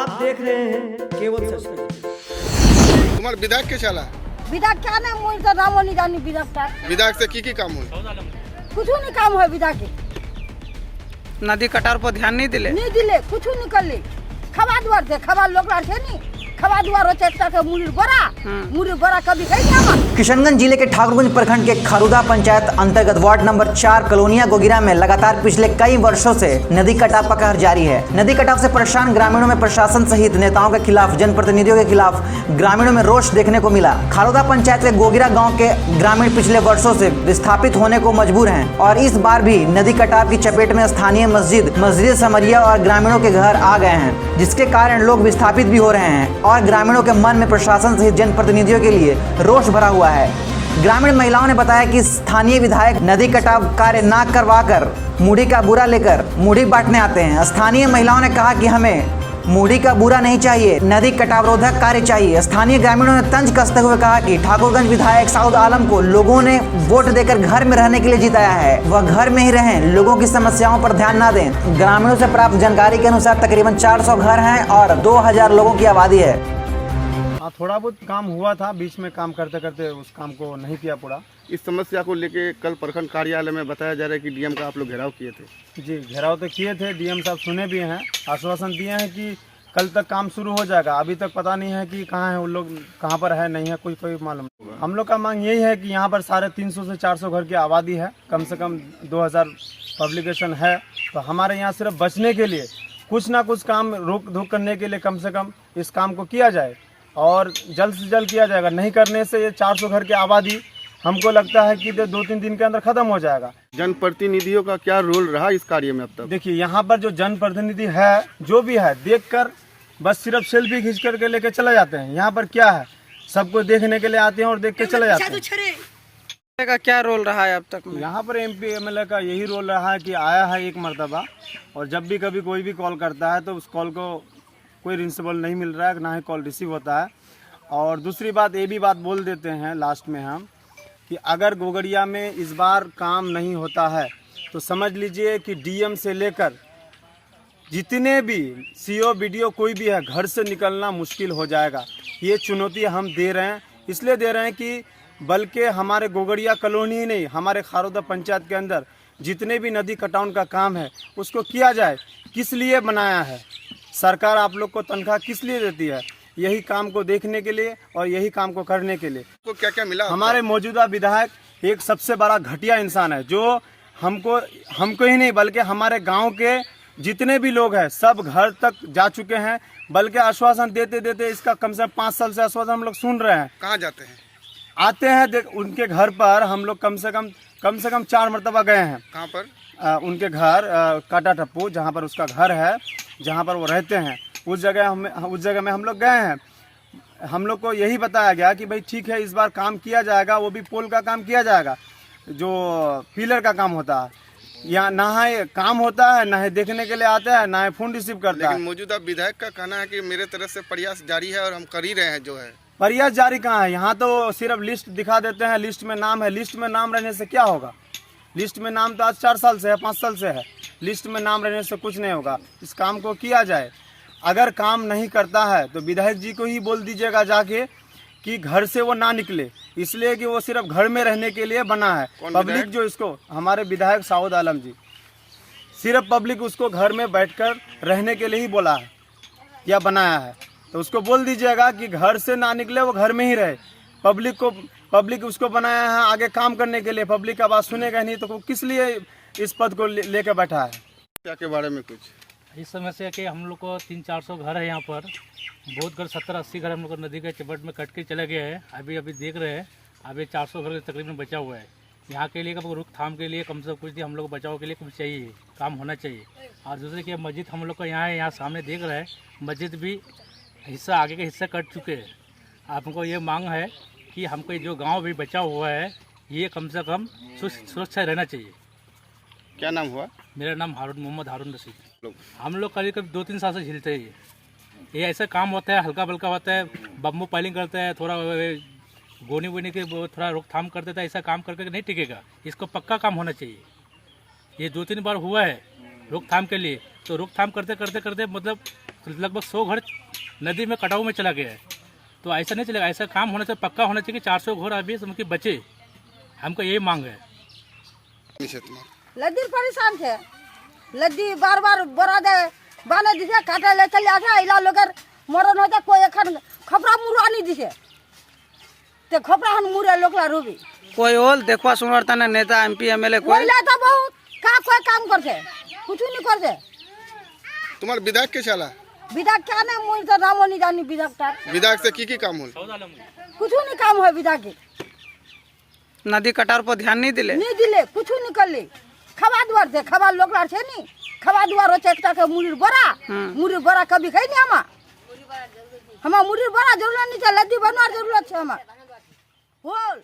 आप देख रहे हैं केवल सच तक। तुम्हारे विधायक के चला विधायक क्या नाम हुई तो नामो नहीं जानी विधायक विधायक से की काम हुई कुछ नहीं काम है विधायक के नदी कटार पर ध्यान नहीं दिले कुछ नहीं कर ले खबा द्वार थे खबा लोग थे नहीं खबा द्वार चेष्टा के मुड़ी बड़ा कभी गई किशनगंज जिले के ठाकुरगंज प्रखंड के खरुदा पंचायत अंतर्गत वार्ड नंबर 4 कॉलोनिया गोगिरा में लगातार पिछले कई वर्षों से नदी कटाव का कहर जारी है। नदी कटाव से परेशान ग्रामीणों में प्रशासन सहित नेताओं के खिलाफ, जनप्रतिनिधियों के खिलाफ ग्रामीणों में रोष देखने को मिला। खरुदा पंचायत के गोगिरा गाँव के ग्रामीण पिछले वर्षों से विस्थापित होने को मजबूर है और इस बार भी नदी कटाव की चपेट में स्थानीय मस्जिद समरिया और ग्रामीणों के घर आ गए हैं, जिसके कारण लोग विस्थापित भी हो रहे हैं और ग्रामीणों के मन में प्रशासन सहित जनप्रतिनिधियों के लिए रोष भरा हुआ है। ग्रामीण महिलाओं ने बताया कि स्थानीय विधायक नदी कटाव कार्य न करवाकर मूढ़ी का बुरा लेकर मूढ़ी बांटने आते हैं। स्थानीय महिलाओं ने कहा कि हमें मूढ़ी का बुरा नहीं चाहिए, नदी कटाव रोधक कार्य चाहिए। स्थानीय ग्रामीणों ने तंज कसते हुए कहा कि ठाकुरगंज विधायक साउद आलम को लोगों ने वोट देकर घर में रहने के लिए जिताया है, वह घर में ही रहें, लोगों की समस्याओं पर ध्यान न दें। ग्रामीणों से प्राप्त जानकारी के अनुसार तकरीबन 400 घर हैं और 2000 लोगों की आबादी है। थोड़ा बहुत काम हुआ था, बीच में काम करते करते उस काम को नहीं किया पूरा। इस समस्या को लेके कल प्रखंड कार्यालय में बताया जा रहा है कि डीएम का आप लोग घेराव किए थे। जी, घेराव तो किए थे, डीएम साहब सुने भी हैं, आश्वासन दिए हैं कि कल तक काम शुरू हो जाएगा। अभी तक पता नहीं है कि कहाँ है, उन लोग कहाँ पर है नहीं है, कोई मालूम नहीं। हम लोग का मांग यही है कि यहाँ पर 350 से 400 घर की आबादी है, कम से कम 2000 पब्लिकेशन है, तो हमारे यहाँ सिर्फ बचने के लिए कुछ ना कुछ काम रोक धोक करने के लिए कम से कम इस काम को किया जाए और जल्द से जल्द किया जाएगा। नहीं करने से ये 400 घर की आबादी हमको लगता है कि 2-3 दिन के अंदर खत्म हो जाएगा। जनप्रतिनिधियों का क्या रोल रहा इस कार्य में अब तक? देखिए, यहाँ पर जो जनप्रतिनिधि है, जो भी है, देखकर बस सिर्फ सेल्फी खींच करके लेके चले जाते हैं। यहाँ पर क्या है, सबको देखने के लिए आते हैं और देख के चले जाते हैं। का क्या रोल रहा है अब तक? यहाँ पर MP MLA का यही रोल रहा है कि आया है एक मर्तबा, और जब भी कभी कोई भी कॉल करता है तो उस कॉल को कोई रिस्पॉन्स नहीं मिल रहा है, ना ही कॉल रिसीव होता है। और दूसरी बात ये भी बात बोल देते हैं लास्ट में हम कि अगर गोगड़िया में इस बार काम नहीं होता है तो समझ लीजिए कि डीएम से लेकर जितने भी CO BDO कोई भी है, घर से निकलना मुश्किल हो जाएगा। ये चुनौती हम दे रहे हैं, इसलिए दे रहे हैं कि बल्कि हमारे गोगड़िया कॉलोनी ही नहीं, हमारे खरुदा पंचायत के अंदर जितने भी नदी कटाव का काम है उसको किया जाए। किस लिए बनाया है सरकार? आप लोग को तनख्वाह किस लिए देती है? यही काम को देखने के लिए और यही काम को करने के लिए। तो क्या क्या मिला? हमारे मौजूदा विधायक एक सबसे बड़ा घटिया इंसान है, जो हमको ही नहीं बल्कि हमारे गांव के जितने भी लोग हैं सब घर तक जा चुके हैं, बल्कि आश्वासन देते देते इसका कम से कम 5 साल से आश्वासन हम लोग सुन रहे हैं। कहाँ जाते हैं? आते हैं उनके घर पर हम लोग कम से कम 4 मरतबा गए हैं। कहाँ पर? उनके घर काटा टप्पू, जहाँ पर उसका घर है, जहाँ पर वो रहते हैं, उस जगह में हम लोग गए हैं। हम लोग को यही बताया गया कि भाई ठीक है, इस बार काम किया जाएगा, वो भी पोल का काम किया जाएगा, जो पिलर का काम होता है। यहाँ ना है काम होता है, ना है देखने के लिए आता है, ना है फोन रिसीव करता है। मौजूदा विधायक का कहना है कि मेरे तरफ से प्रयास जारी है और हम कर ही रहे हैं। जो है प्रयास जारी कहाँ है? यहाँ तो सिर्फ लिस्ट दिखा देते हैं, लिस्ट में नाम है। लिस्ट में नाम रहने से क्या होगा? लिस्ट में नाम तो आज 4 साल से है, 5 साल से है। लिस्ट में नाम रहने से कुछ नहीं होगा। इस काम को किया जाए। अगर काम नहीं करता है तो विधायक जी को ही बोल दीजिएगा जाके कि घर से वो ना निकले, इसलिए कि वो सिर्फ घर में रहने के लिए बना है। पब्लिक जो इसको, हमारे विधायक साउद आलम जी, सिर्फ पब्लिक उसको घर में बैठकर रहने के लिए ही बोला है या बनाया है। तो उसको बोल दीजिएगा कि घर से ना निकले, वो घर में ही रहे। पब्लिक उसको बनाया है आगे काम करने के लिए। पब्लिक का बात सुनेगा नहीं तो किस लिए इस पद को लेकर बैठा है? क्या के बारे में कुछ इस समस्या के हम लोग को 300-400 घर है यहाँ पर। बहुत घर 70-80 घर हम लोग को नदी के चपेट में कट के चले गए हैं। अभी देख रहे हैं, अभी 400 घर तकरीबन बचा हुआ है। यहाँ के लिए रोकथाम के लिए कम से कम कुछ हम लोग को बचाव के लिए कुछ चाहिए, काम होना चाहिए। और दूसरे की मस्जिद हम लोग को यहाँ है, यहाँ सामने देख रहे हैं, मस्जिद भी हिस्सा आगे के हिस्से कट चुके हैं। आपको ये मांग है कि हमको जो गाँव भी बचा हुआ है ये कम से कम सुरक्षा रहना चाहिए। क्या नाम हुआ? मेरा नाम मोहम्मद हारून रशीद। हम लोग करीब 2-3 साल से झेलते हैं। ये ऐसा काम होता है, हल्का फुल्का होता है, बम्बू पाइलिंग करते हैं, थोड़ा गोनी वोनी के थोड़ा रोकथाम कर देता है। ऐसा काम करके नहीं टिकेगा, इसको पक्का काम होना चाहिए। ये 2-3 बार हुआ है रोकथाम के लिए, तो रोकथाम करते करते मतलब तो लगभग 100 घर नदी में कटाव में चला गया है। तो ऐसा नहीं चलेगा, ऐसा काम होना चाहिए, पक्का होना चाहिए कि 400 घर अभी उनके बचे। हमको यही मांग है। लद्दी परेशान थे, लद्दी बार बार बोरा दे बाने दिसे काटे ले चले आके इला लोगर मरण होता कोई एखन खपरा मुरवा नहीं दिसे ते खपरा हन मुरे लोकला रूबी कोई होल देखवा सुनरता ने नेता एमपी एमएलए कोई कोई तो बहुत का कोई काम करते कुछ नहीं करते। तुम्हारे विधायक के चला विधायक क्या नहीं मुझे तो नाम नहीं जानी विधायक टार विधायक से की काम हो कुछ नहीं काम है विधायक की नदी कटार पर ध्यान नहीं दिले कुछ नहीं कर ली खबा दुआर थे खबा लोकला छे नहीं खबा दुआर होचे एकटा के मुरीर बोरा कभी खाई नहीं हमा मुरीर बोरा जरूरत नहीं है लद्दी बनवार जरूरत है हमा होल